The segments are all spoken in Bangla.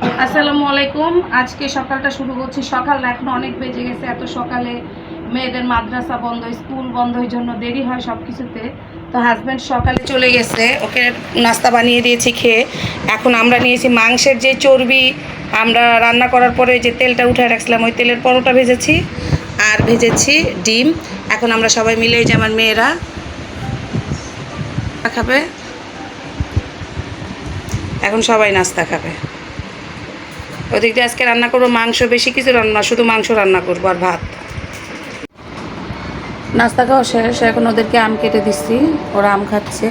আসসালামু আলাইকুম। আজকে সকালটা শুরু করছি। সকাল এখন অনেক বেজে গেছে। এত সকালে মেয়েদের মাদ্রাসা বন্ধ, স্কুল বন্ধ, এই জন্য দেরি হয় সব কিছুতে। তো হাজব্যান্ড সকালে চলে গেছে, ওকে নাস্তা বানিয়ে দিয়েছি খেয়ে। এখন আমরা নিয়েছি মাংসের যে চর্বি, আমরা রান্না করার পরে যে তেলটা উঠে রাখছিলাম ওই তেলের পরোটা ভেজেছি আর ভেজেছি ডিম। এখন আমরা সবাই মিলে, যে আমার মেয়েরা খাবে, এখন সবাই নাস্তা খাবে। ওদিক দিয়ে আজকে রান্না করবো মাংস, বেশি কিছু রান্না, শুধু মাংস রান্না করবো আর ভাত। নাস্তা খাওয়া শেষ, এখন ওদেরকে আম কেটে দিচ্ছি, ওরা আম খাচ্ছে।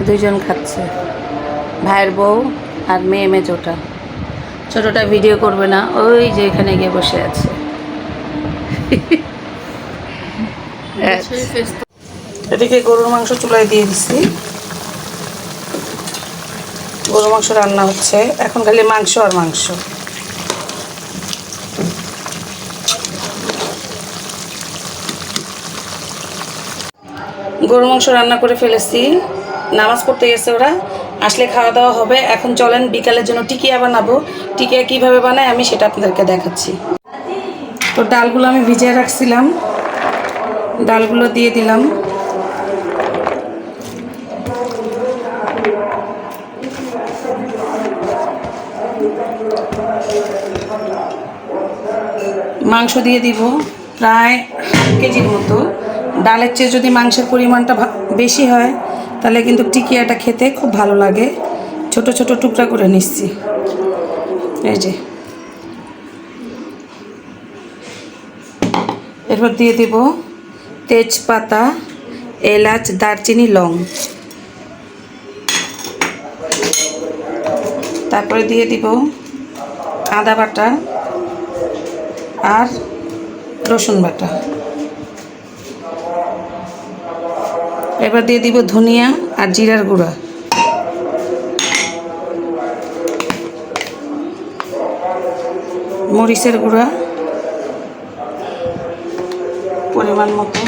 দুইজন খাচ্ছে, ভাইয়ের বউ আর মেয়ে মেজোটা। ছোটোটা ভিডিও করবে না, ওই যে এখানে গিয়ে বসে আছে। এদিকে গরুর মাংস চুলায় দিয়ে দিচ্ছি, গরুর মাংস রান্না হচ্ছে। এখন খালি মাংস আর মাংস। গরুর মাংস রান্না করে ফেলেছি, নামাজ পড়তে গেছে ওরা, আসলে খাওয়া দাওয়া হবে। এখন চলেন বিকালের জন্য টিকিয়া বানাবো। টিকিয়া কীভাবে বানায় আমি সেটা আপনাদেরকে দেখাচ্ছি। তো ডালগুলো আমি ভিজিয়ে রাখছিলাম, ডালগুলো দিয়ে দিলাম। মাংস দিয়ে দিব প্রায় 1/2 কেজির মতো। ডালের চেয়ে যদি মাংসের পরিমাণটা বেশি হয় তাহলে কিন্তু টিকিয়াটা খেতে খুব ভালো লাগে। ছোট ছোট টুকরা করে নিচ্ছি, এই যে। এরপর দিয়ে দেব তেজপাতা, এলাচ, দারচিনি, লং। তারপরে দিয়ে দিব আদা বাটা আর রসুন বাটা। এবার দিয়ে দিব ধনিয়া আর জিরার গুঁড়া, মরিচের গুঁড়া পরিমাণ মতো,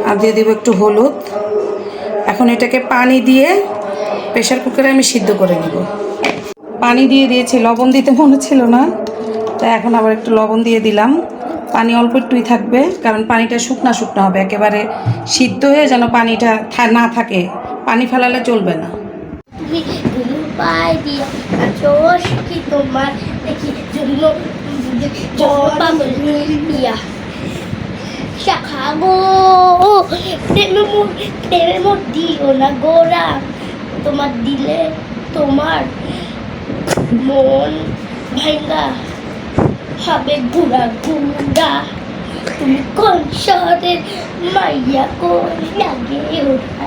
আর দিয়ে দিব একটু হলুদ। এখন এটাকে পানি দিয়ে প্রেশার কুকারে আমি সিদ্ধ করে নেব। পানি দিয়ে দিয়েছি, লবণ দিতে মনে ছিল না, তাই এখন আবার একটু লবণ দিয়ে দিলাম। পানি অল্প একটুই থাকবে, কারণ পানিটা শুকনা শুকনা হবে, একেবারে সিদ্ধ হয়ে যেন পানিটা না থাকে, পানি ফেলালে চলবে না। তোমার দিলে তোমার মন ভাঙ্গা হবে গুড়া গুড়া। তুমি কোন শহরের মাইয়া, কোন লাগে ওরা,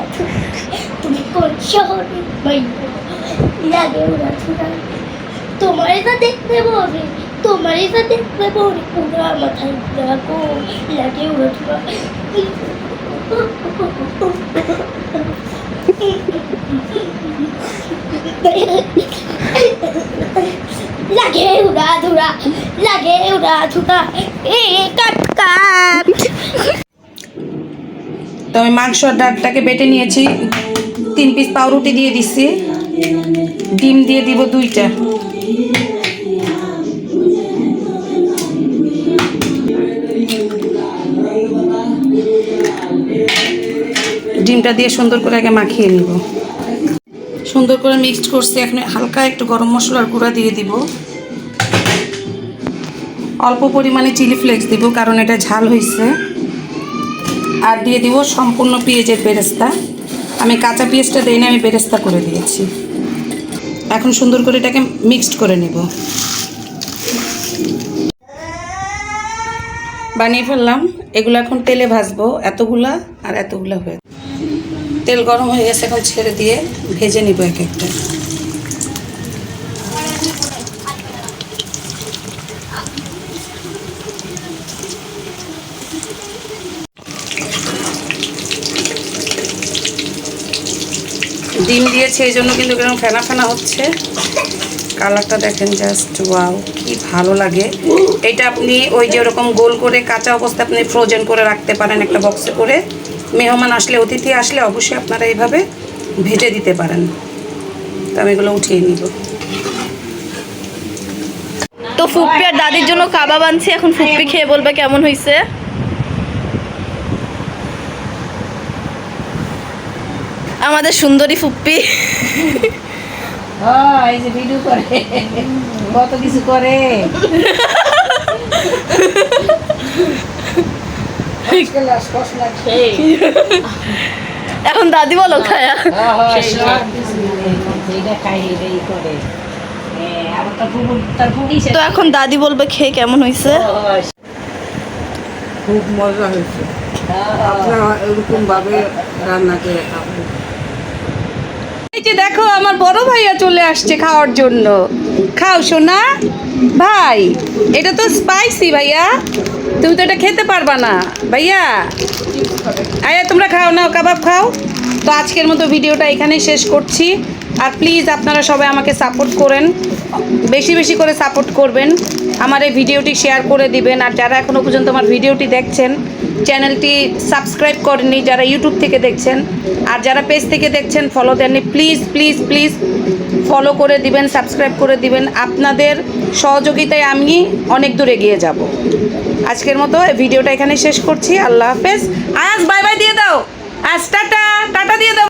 তুমি কোন শহরের মাইয়া লাগে ওরা ছুড়া। তোমারই তো দেখতে বলে, তোমারই তো দেখতে বলে, পুরা মাথায় ঘুরা গো লাগে ওরা ছুড়া। লাগে উড়া ধুরা, লাগে উড়া ধুরা, কাট কাট। তো আমি মাংস আর ডালটাকে বেটে নিয়েছি, 3 পিস পাউরুটি দিয়ে দিচ্ছি, ডিম দিয়ে দিব 2টা। ডিমটা দিয়ে সুন্দর করে আগে মাখিয়ে নিব। সুন্দর করে মিক্সড করছি। এখন হালকা একটু গরম মশলার গুঁড়া দিয়ে দিব, অল্প পরিমাণে চিলি ফ্লেক্স দিব কারণ এটা ঝাল হয়েছে, আর দিয়ে দিব সম্পূর্ণ পেঁয়াজের বেরেস্তা। আমি কাঁচা পেঁয়াজটা দিই না, আমি বেরেস্তা করে দিয়েছি। এখন সুন্দর করে এটাকে মিক্সড করে নিব। বানিয়ে ফেললাম, এগুলো এখন তেলে ভাজবো, এতগুলা আর এতগুলা হয়ে। তেল গরম হয়ে গেছে, এখন ছেড়ে দিয়ে ভেজে নিব এক একটা। ডিম দিয়েছে এই জন্য কিন্তু এরকম ফেনা ফেনা হচ্ছে। কালারটা দেখেন, জাস্ট ওয়াও, কি ভালো লাগে। এটা আপনি ওই যে ওরকম গোল করে কাঁচা অবস্থায় আপনি ফ্রোজেন করে রাখতে পারেন একটা বক্সে করে। মেহমান আসলে, অতিথি আসলে অবশ্যই আপনারা এইভাবে ভেজে দিতে পারেন। তো আমি এগুলো উঠিয়ে নিব। তো ফুপ্পি আর দাদির জন্য কাবাব আনছি, এখন ফুপ্পি খেয়ে বলবে কেমন হয়েছে। আমাদের সুন্দরী ফুপ্পি। এই যে ভিডিও করে, কত কিছু করে। এখন দাদি বলো খায়া। তো এখন দাদি বলবে খেয়ে কেমন হয়েছে। খুব মজা হয়েছে, আপনারা এরকম ভাবে রান্না করে খাবেন। এই যে দেখো আমার বড় ভাইয়া চলে আসছে খাওয়ার জন্য। খাও সোনা ভাই, এটা তো স্পাইসি ভাইয়া, তুমি তো এটা খেতে পারবা না ভাইয়া। আয়া তোমরা খাও না, কাবাব খাও। তো আজকের মতো ভিডিওটা এখানেই শেষ করছি। আর প্লিজ আপনারা সবাই আমাকে সাপোর্ট করেন, বেশি বেশি করে সাপোর্ট করবেন, আমার এই ভিডিওটি শেয়ার করে দিবেন। আর যারা এখনও পর্যন্ত আমার ভিডিওটি দেখছেন, চ্যানেলটি সাবস্ক্রাইব করেননি যারা ইউটিউব থেকে দেখছেন, আর যারা পেজ থেকে দেখছেন ফলো দেননি, প্লিজ প্লিজ প্লিজ ফলো করে দিবেন, সাবস্ক্রাইব করে দিবেন। আপনাদের সহযোগিতায় আমি অনেক দূর এগিয়ে যাব। আজকের মতো এই ভিডিওটা এখানে শেষ করছি। আল্লাহ হাফেজ। আজ বাই বাই দিয়ে দাও, আজ টাটা টাটা দিয়ে দাও।